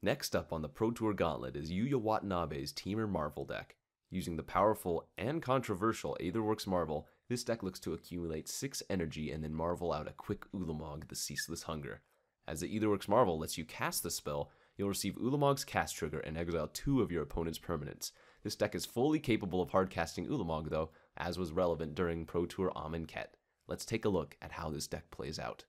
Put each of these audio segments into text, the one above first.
Next up on the Pro Tour Gauntlet is Yuuya Watanabe's Temur Marvel deck. Using the powerful and controversial Aetherworks Marvel, this deck looks to accumulate 6 energy and then marvel out a quick Ulamog, the Ceaseless Hunger. As the Aetherworks Marvel lets you cast the spell, you'll receive Ulamog's cast trigger and exile 2 of your opponent's permanents. This deck is fully capable of hard-casting Ulamog though, as was relevant during Pro Tour Amonkhet. Let's take a look at how this deck plays out.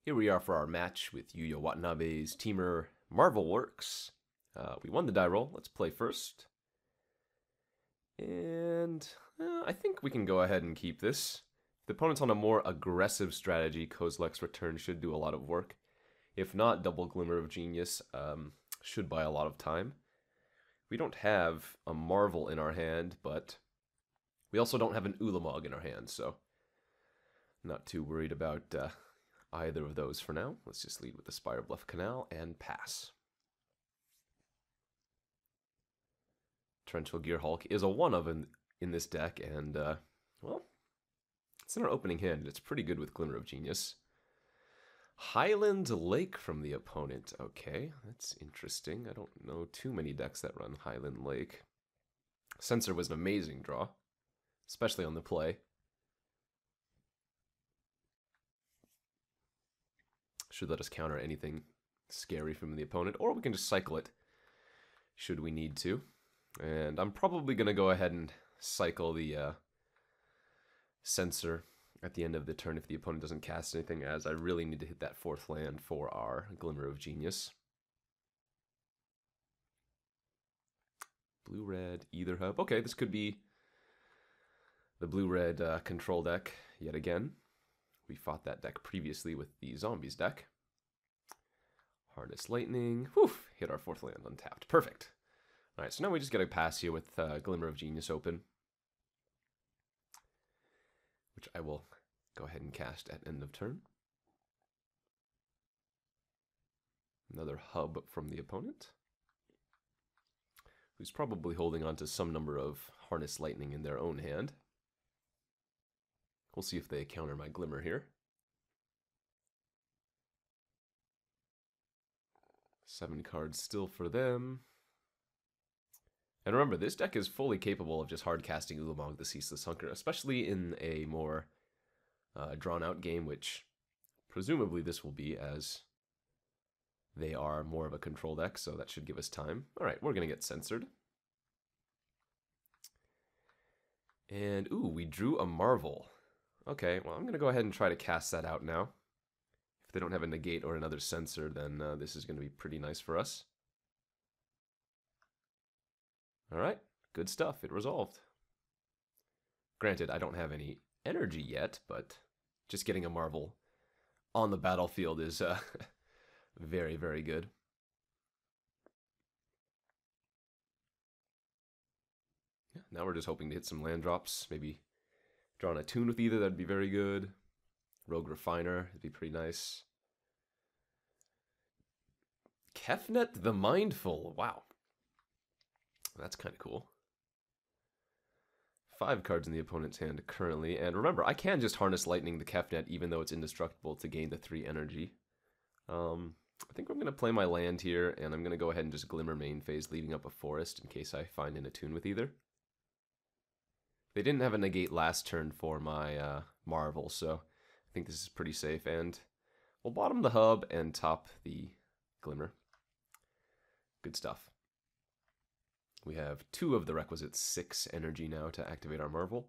Here we are for our match with Yuuya Watanabe's Temur Marvel Works. We won the die roll. Let's play first. And I think we can go ahead and keep this. If the opponent's on a more aggressive strategy, Kozilek's Return should do a lot of work. If not, Double Glimmer of Genius should buy a lot of time. We don't have a Marvel in our hand, but we also don't have an Ulamog in our hand, so not too worried about either of those for now. Let's just lead with the Spire Bluff Canal and pass. Torrential Gear Hulk is a one-of in this deck, and, well, it's in our opening hand. It's pretty good with Glimmer of Genius. Highland Lake from the opponent. Okay, that's interesting. I don't know too many decks that run Highland Lake. Censor was an amazing draw, especially on the play. Should let us counter anything scary from the opponent, or we can just cycle it should we need to. And I'm probably going to go ahead and cycle the Censor at the end of the turn if the opponent doesn't cast anything, as I really need to hit that 4th land for our Glimmer of Genius. Blue-red, Ether Hub. Okay, this could be the blue-red control deck yet again. We fought that deck previously with the Zombies deck. Harness Lightning. Whew, hit our 4th land untapped. Perfect. Alright, so now we just get a pass here with Glimmer of Genius open, which I will go ahead and cast at end of turn. Another hub from the opponent, who's probably holding on to some number of Harness Lightning in their own hand. We'll see if they counter my Glimmer here. 7 cards still for them. And remember, this deck is fully capable of just hard casting Ulamog, the Ceaseless Hunger, especially in a more drawn-out game, which presumably this will be, as they are more of a control deck, so that should give us time. Alright, we're going to get censored. And, ooh, we drew a Marvel. Okay, well, I'm going to go ahead and try to cast that out now. If they don't have a negate or another censor, then this is going to be pretty nice for us. Alright, good stuff. It resolved. Granted, I don't have any energy yet, but just getting a Marvel on the battlefield is very, very good. Yeah, now we're just hoping to hit some land drops. Maybe draw on a tune with either, that'd be very good. Rogue Refiner, it'd be pretty nice. Kefnet the Mindful, wow. That's kind of cool. 5 cards in the opponent's hand currently, and remember, I can just Harness Lightning the Kefnet even though it's indestructible to gain the 3 energy. I think I'm going to play my land here, and I'm going to go ahead and just Glimmer main phase, leaving up a forest in case I find an attune with either. They didn't have a negate last turn for my Marvel, so I think this is pretty safe, and we'll bottom the hub and top the Glimmer. Good stuff. We have 2 of the requisite 6 energy now to activate our Marvel.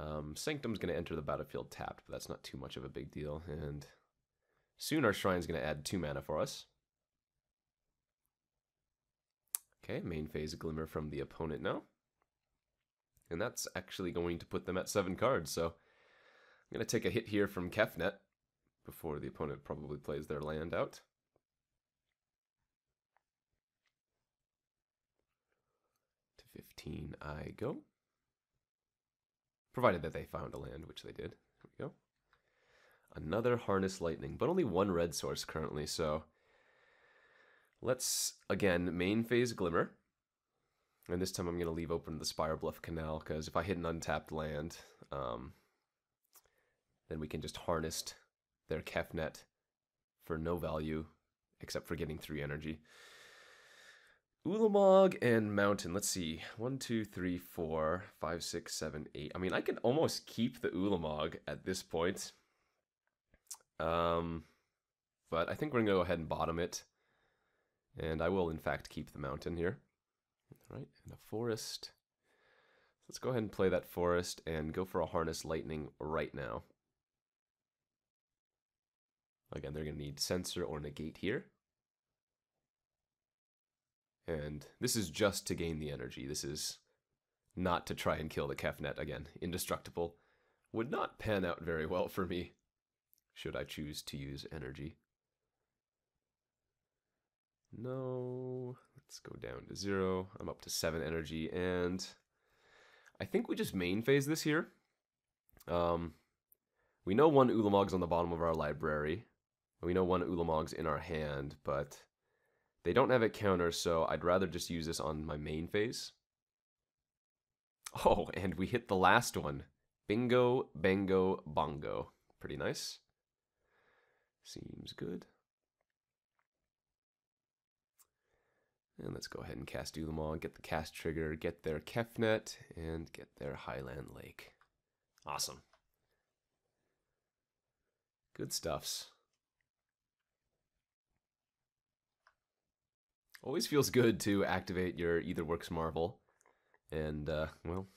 Sanctum's going to enter the battlefield tapped, but that's not too much of a big deal. And soon our Shrine's going to add 2 mana for us. Okay, main phase Glimmer from the opponent now. And that's actually going to put them at 7 cards, so I'm going to take a hit here from Kefnet before the opponent probably plays their land out. To 15 I go. Provided that they found a land, which they did. There we go. Another Harness Lightning, but only 1 red source currently, so let's, again, main phase Glimmer. And this time I'm going to leave open the Spire Bluff Canal, because if I hit an untapped land, then we can just harness their Kefnet for no value, except for getting 3 energy. Ulamog and Mountain. Let's see. 1, 2, 3, 4, 5, 6, 7, 8. I mean, I can almost keep the Ulamog at this point. But I think we're going to go ahead and bottom it. And I will, in fact, keep the Mountain here. All right, and a Forest. Let's go ahead and play that Forest and go for a Harness Lightning right now. Again, they're going to need Censor or Negate here. And this is just to gain the energy. This is not to try and kill the Kefnet. Again, Indestructible would not pan out very well for me, should I choose to use energy. No, let's go down to 0. I'm up to 7 energy, and I think we just main phase this here. We know 1 Ulamog's on the bottom of our library. We know 1 Ulamog's in our hand, but they don't have a counter, so I'd rather just use this on my main phase. Oh, and we hit the last one. Bingo, bango, bongo. Pretty nice. Seems good. And let's go ahead and cast Ulamog, get the cast trigger, get their Kefnet, and get their Highland Lake. Awesome. Good stuffs. Always feels good to activate your Either Works Marvel and, well,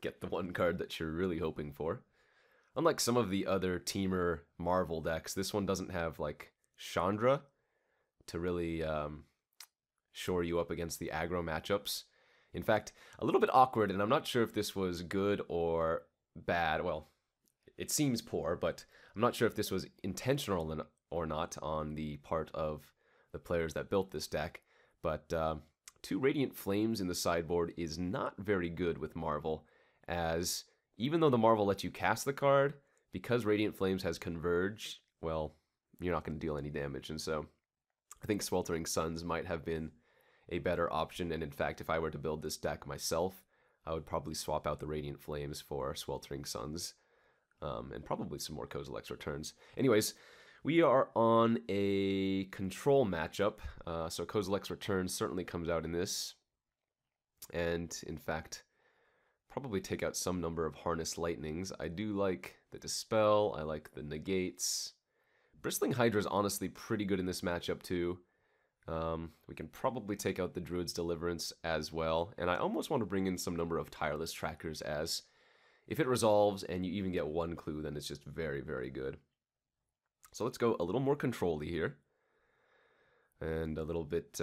get the one card that you're really hoping for. Unlike some of the other Temur Marvel decks, this one doesn't have, like, Chandra to really shore you up against the aggro matchups. In fact, a little bit awkward, and I'm not sure if this was good or bad. Well, it seems poor, but I'm not sure if this was intentional or not on the part of the players that built this deck. But 2 Radiant Flames in the sideboard is not very good with Marvel, as even though the Marvel lets you cast the card, because Radiant Flames has Converge, well, you're not going to deal any damage. And so I think Sweltering Suns might have been a better option, and in fact, if I were to build this deck myself, I would probably swap out the Radiant Flames for Sweltering Suns, and probably some more Kozilek's Returns. Anyways, we are on a control matchup, so Kozilek's Returns certainly comes out in this, and in fact, probably take out some number of Harness Lightnings. I do like the Dispel, I like the Negates. Bristling Hydra is honestly pretty good in this matchup too. We can probably take out the Druid's Deliverance as well, and I almost want to bring in some number of Tireless Trackers, as if it resolves and you even get 1 clue, then it's just very, very good. So let's go a little more control-y here, and a little bit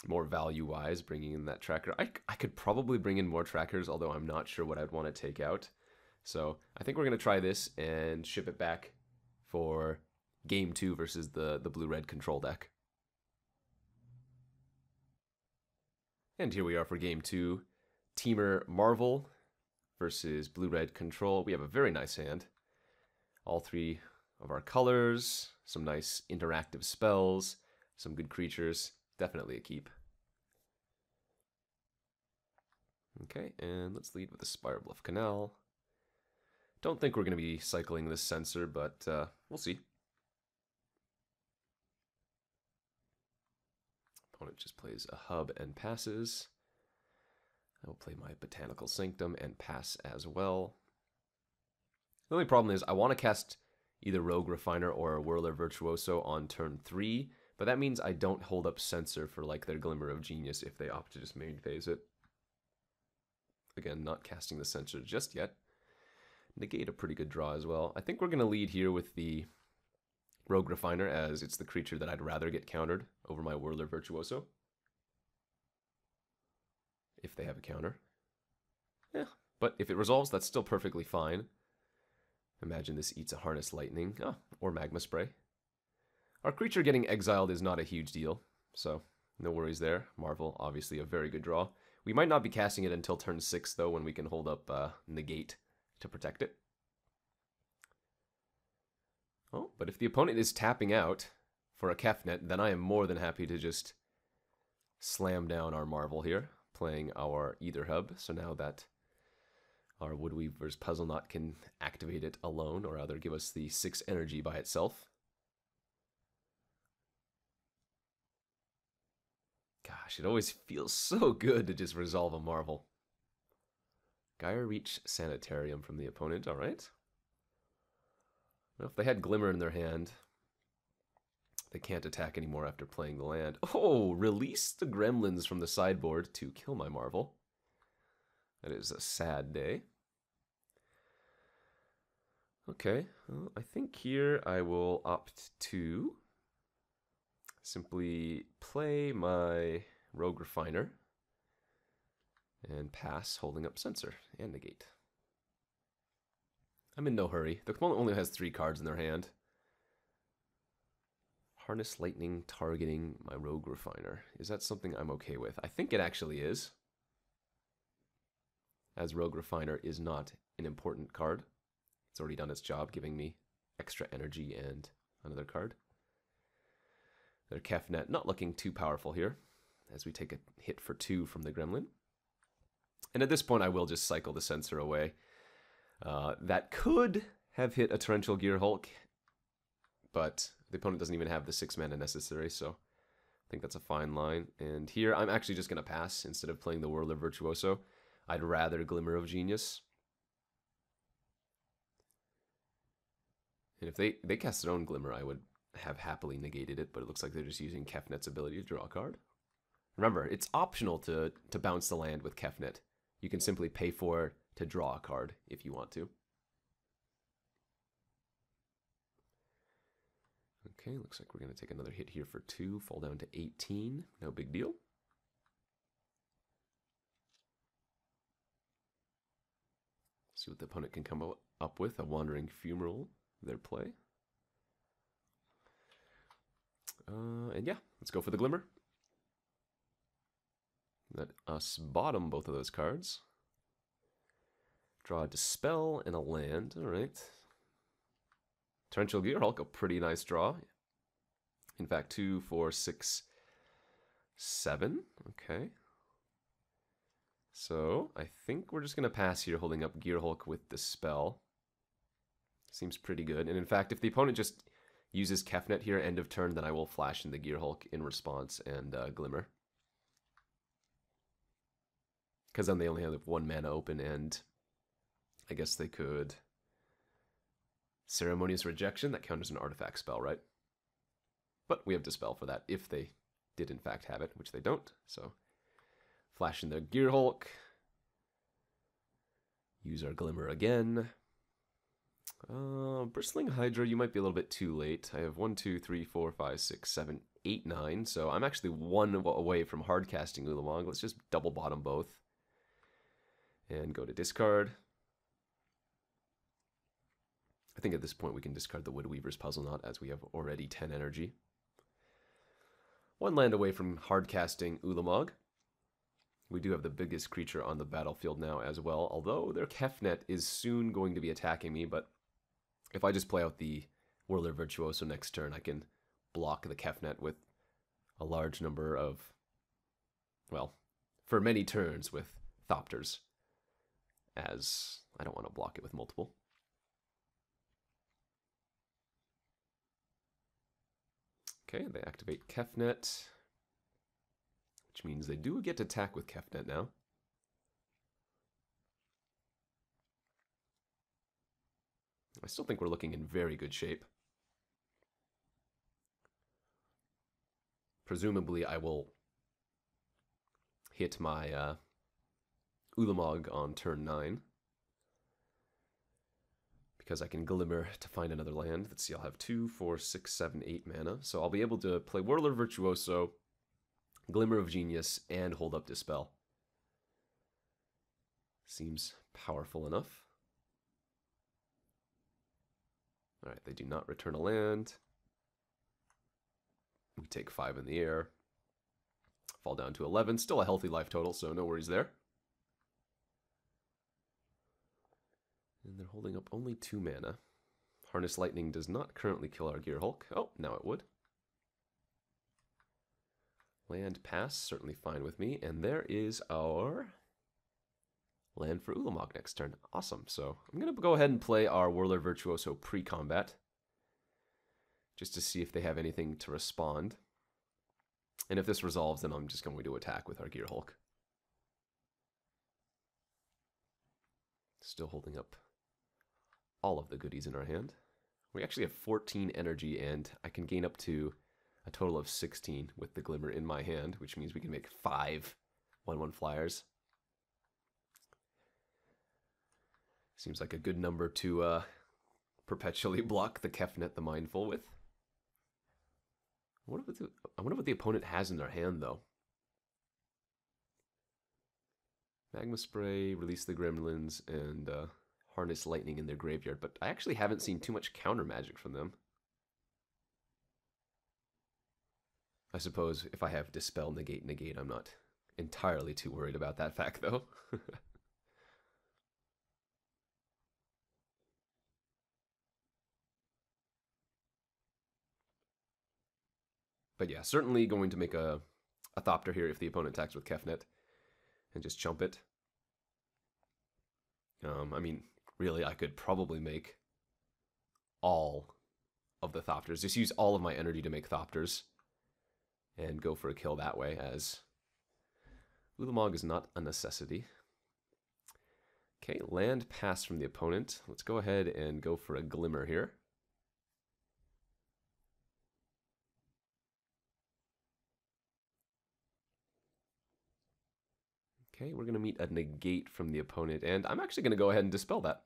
more value-wise, bringing in that tracker. I could probably bring in more trackers, although I'm not sure what I'd want to take out. So I think we're going to try this and ship it back for Game 2 versus the blue-red control deck. And here we are for Game 2. Temur Marvel versus blue-red control. We have a very nice hand. All 3 of our colors, some nice interactive spells, some good creatures. Definitely a keep. Okay, and let's lead with a Spirebluff Canal. Don't think we're going to be cycling this Censor, but we'll see. Opponent just plays a hub and passes. I will play my Botanical Sanctum and pass as well. The only problem is I want to cast either Rogue Refiner or Whirler Virtuoso on turn 3, but that means I don't hold up Censor for like their Glimmer of Genius if they opt to just main phase it. Again, not casting the Censor just yet. Negate a pretty good draw as well. I think we're going to lead here with the Rogue Refiner, as it's the creature that I'd rather get countered over my Whirler Virtuoso, if they have a counter. Yeah, but if it resolves, that's still perfectly fine. Imagine this eats a Harness Lightning, or Magma Spray. Our creature getting exiled is not a huge deal, so no worries there. Marvel, obviously a very good draw. We might not be casting it until turn 6, though, when we can hold up Negate to protect it. Oh, but if the opponent is tapping out for a Kefnet, then I am more than happy to just slam down our Marvel here, playing our Ether Hub. So now that Our Woodweaver's Puzzle Knot can activate it alone, or rather give us the 6 energy by itself. Gosh, it always feels so good to just resolve a Marvel. Gaia Reach Sanitarium from the opponent, alright. Well, if they had Glimmer in their hand, they can't attack anymore after playing the land. Oh, release the gremlins from the sideboard to kill my Marvel. That is a sad day. Okay, well, I think here I will opt to simply play my Rogue Refiner and pass, holding up Censor and negate. I'm in no hurry. The opponent only has 3 cards in their hand. Harness Lightning targeting my Rogue Refiner. Is that something I'm okay with? I think it actually is, as Rogue Refiner is not an important card. It's already done its job, giving me extra energy and another card. Their Kefnet not looking too powerful here, as we take a hit for 2 from the Gremlin. And at this point, I will just cycle the Censor away. That could have hit a Torrential Gearhulk, but the opponent doesn't even have the 6 mana necessary, so I think that's a fine line. And here, I'm actually just going to pass instead of playing the Whirler Virtuoso. I'd rather Glimmer of Genius. And if they cast their own Glimmer, I would have happily negated it, but it looks like they're just using Kefnet's ability to draw a card. Remember, it's optional to bounce the land with Kefnet. You can simply pay for it to draw a card if you want to. Okay, looks like we're going to take another hit here for 2, fall down to 18. No big deal. See what the opponent can come up with. A Wandering Fumarole, their play. And yeah, let's go for the Glimmer. Let us bottom both of those cards. Draw a Dispel and a land. All right. Torrential Gearhulk, a pretty nice draw. In fact, 2, 4, 6, 7. Okay. So I think we're just going to pass here, holding up Gearhulk with Dispel. Seems pretty good. And in fact, if the opponent just uses Kefnet here, end of turn, then I will flash in the Gearhulk in response and Glimmer. Because then they only have 1 mana open, and I guess they could Ceremonious Rejection. That counters an artifact spell, right? But we have Dispel for that if they did in fact have it, which they don't. So flash in the Gearhulk. Use our Glimmer again. Bristling Hydra, you might be a little bit too late. I have 1, 2, 3, 4, 5, 6, 7, 8, 9. So I'm actually 1 away from hard casting Ulamog. Let's just double bottom both. And go to discard. I think at this point we can discard the Woodweaver's Puzzle Knot, as we have already 10 energy. 1 land away from hard casting Ulamog. We do have the biggest creature on the battlefield now as well, although their Kefnet is soon going to be attacking me, but if I just play out the Whirler Virtuoso next turn, I can block the Kefnet with a large number of, well, for many turns with Thopters, as I don't want to block it with multiple. Okay, they activate Kefnet, which means they do get to attack with Kefnet now. I still think we're looking in very good shape. Presumably, I will hit my Ulamog on turn 9. Because I can Glimmer to find another land. Let's see, I'll have 2, 4, 6, 7, 8 mana. So I'll be able to play Whirler Virtuoso, Glimmer of Genius, and hold up Dispel. Seems powerful enough. Alright, they do not return a land. We take 5 in the air. Fall down to 11. Still a healthy life total, so no worries there. And they're holding up only 2 mana. Harness Lightning does not currently kill our Gearhulk. Oh, now it would. Land pass, certainly fine with me. And there is our land for Ulamog next turn. Awesome. So I'm going to go ahead and play our Whirler Virtuoso pre-combat, just to see if they have anything to respond. And if this resolves, then I'm just going to attack with our Gear Hulk. Still holding up all of the goodies in our hand. We actually have 14 energy, and I can gain up to a total of 16 with the Glimmer in my hand, which means we can make 5 1/1 flyers. Seems like a good number to perpetually block the Kefnet the Mindful with. I wonder what the opponent has in their hand, though. Magma Spray, release the Gremlins, and harness Lightning in their graveyard, but I actually haven't seen too much counter magic from them. I suppose if I have Dispel, Negate, Negate, I'm not entirely too worried about that fact, though. But yeah, certainly going to make a Thopter here if the opponent attacks with Kefnet, and just chump it. I mean, really, I could probably make all of the Thopters. Just use all of my energy to make Thopters, and go for a kill that way, as Ulamog is not a necessity. Okay, land pass from the opponent. Let's go ahead and go for a Glimmer here. Okay, we're going to meet a Negate from the opponent, and I'm actually going to go ahead and dispel that.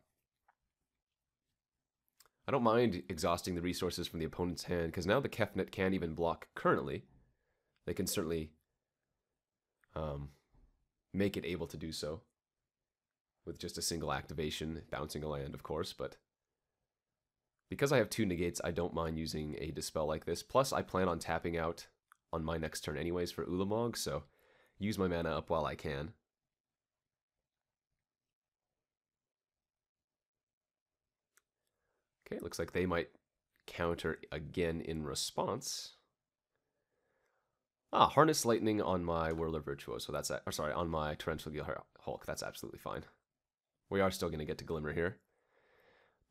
I don't mind exhausting the resources from the opponent's hand, because now the Kefnet can't even block currently. They can certainly make it able to do so with just a single activation, bouncing a land, of course, but because I have 2 negates, I don't mind using a dispel like this. Plus, I plan on tapping out on my next turn anyways for Ulamog, so use my mana up while I can. Okay, looks like they might counter again in response. Harness Lightning on my Whirler Virtuoso. That's on my Torrential Gear Hulk. That's absolutely fine. We are still going to get to Glimmer here.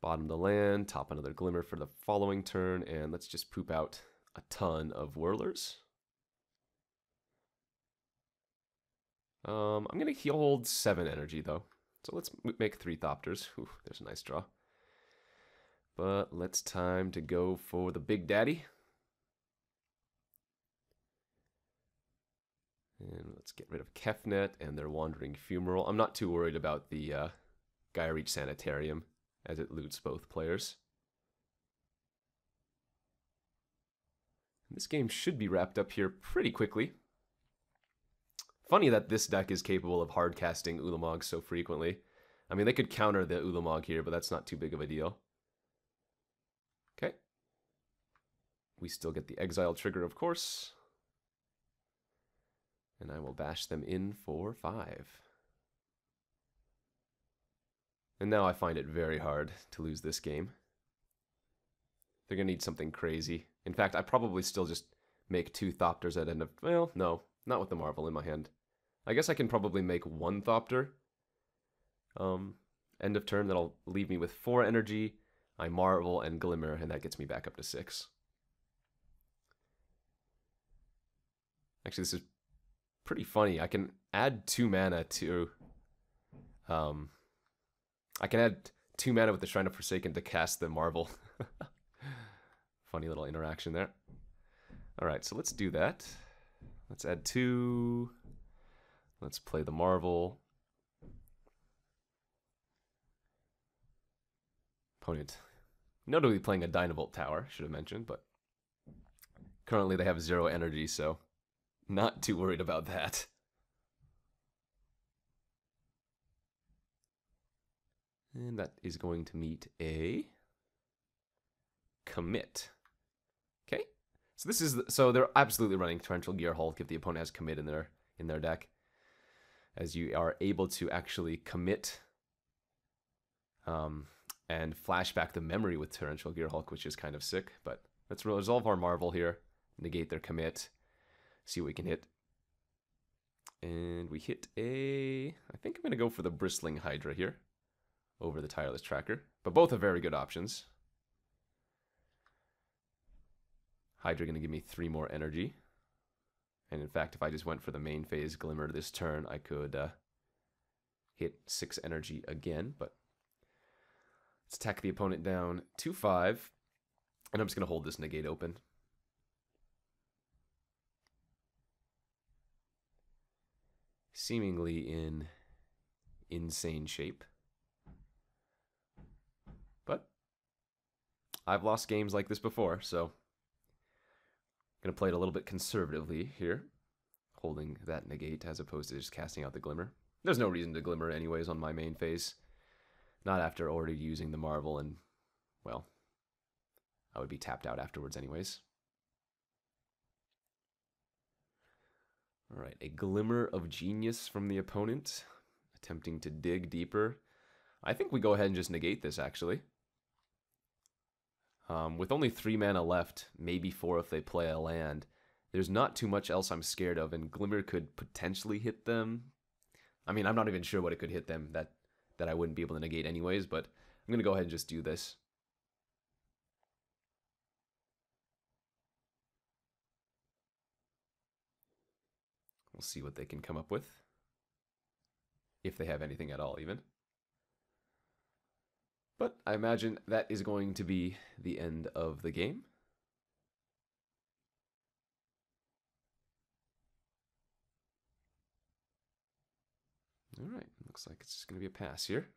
Bottom the land, top another Glimmer for the following turn, and let's just poop out a ton of Whirlers. I'm going to hold 7 energy, though. So let's make 3 Thopters. Ooh, there's a nice draw. But let's time to go for the Big Daddy. And let's get rid of Kefnet and their Wandering Fumarole. I'm not too worried about the Gaia Reach Sanitarium, as it loots both players. And this game should be wrapped up here pretty quickly. Funny that this deck is capable of hard casting Ulamog so frequently. I mean, they could counter the Ulamog here, but that's not too big of a deal. Okay. We still get the Exile trigger, of course. And I will bash them in for 5. And now I find it very hard to lose this game. They're going to need something crazy. In fact, I probably still just make 2 Thopters at end of... Well, no, not with the Marvel in my hand. I guess I can probably make 1 Thopter. End of turn, that'll leave me with 4 energy. I Marvel and Glimmer, and that gets me back up to 6. Actually, this is pretty funny. I can add 2 mana to... I can add 2 mana with the Shrine of Forsaken to cast the Marvel. Funny little interaction there. Alright, so let's do that. Let's add 2. Let's play the Marvel. Opponent notably playing a Dynavolt Tower, should have mentioned, but currently they have 0 energy, so not too worried about that. And that is going to meet a commit. Okay, so this is so they're absolutely running Torrential Gear Hulk if the opponent has commit in their deck, as you are able to actually commit and flashback the memory with Torrential Gear Hulk, which is kind of sick. But let's resolve our Marvel here, negate their commit, see what we can hit, And we hit a... I think I'm going to go for the Bristling Hydra here over the Tireless Tracker. But both are very good options. Hydra going to give me 3 more energy. And in fact, if I just went for the main phase Glimmer this turn, I could hit 6 energy again. But let's attack the opponent down 2-5. And I'm just going to hold this negate open. Seemingly in insane shape. But I've lost games like this before, so I'm going to play it a little bit conservatively here, holding that negate as opposed to just casting out the Glimmer. There's no reason to Glimmer anyways on my main phase. Not after already using the Marvel, and, well, I would be tapped out afterwards anyways. All right, a Glimmer of Genius from the opponent, attempting to dig deeper. I think we go ahead and just negate this, actually. With only 3 mana left, maybe 4 if they play a land, there's not too much else I'm scared of, and Glimmer could potentially hit them. I mean, I'm not even sure what it could hit them that I wouldn't be able to negate anyways, but I'm going to go ahead and just do this. We'll see what they can come up with. If they have anything at all, even. But I imagine that is going to be the end of the game. All right, looks like it's just going to be a pass here.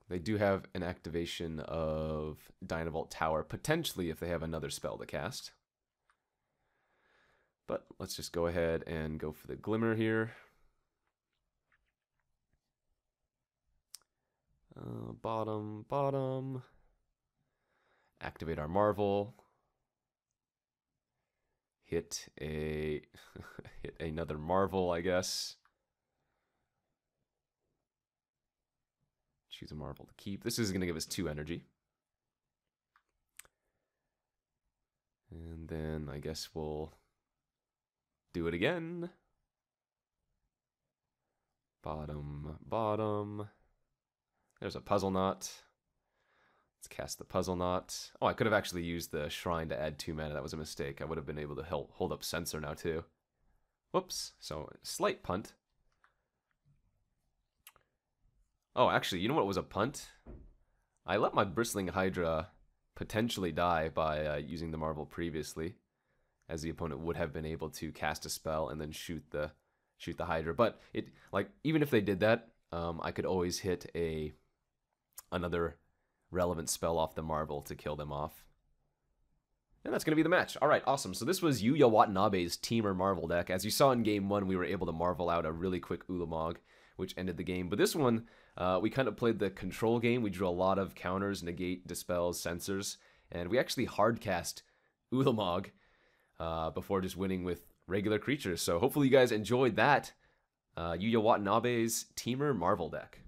They do have an activation of Dynavolt Tower, potentially if they have another spell to cast. But let's just go ahead and go for the Glimmer here. Bottom. Activate our Marvel. Hit hit another Marvel, I guess. Choose a Marvel to keep. This is going to give us 2 energy. And then I guess we'll do it again. Bottom. There's a Puzzle Knot. Let's cast the Puzzle Knot. Oh, I could have actually used the Shrine to add 2 mana. That was a mistake. I would have been able to hold up Censor now too. Whoops. So, slight punt. Oh, actually, you know what was a punt? I let my Bristling Hydra potentially die by using the Marvel previously, as the opponent would have been able to cast a spell and then shoot the Hydra. But it, like, even if they did that, I could always hit another relevant spell off the Marvel to kill them off. And that's going to be the match. All right, awesome. So this was Yuuya Watanabe's Temur Marvel deck. As you saw in Game 1, we were able to Marvel out a really quick Ulamog, which ended the game. But this one, we kind of played the control game. We drew a lot of counters, negate, dispels, censors, and we actually hardcast Ulamog before just winning with regular creatures. So hopefully you guys enjoyed that Yuuya Watanabe's Temur Marvel deck.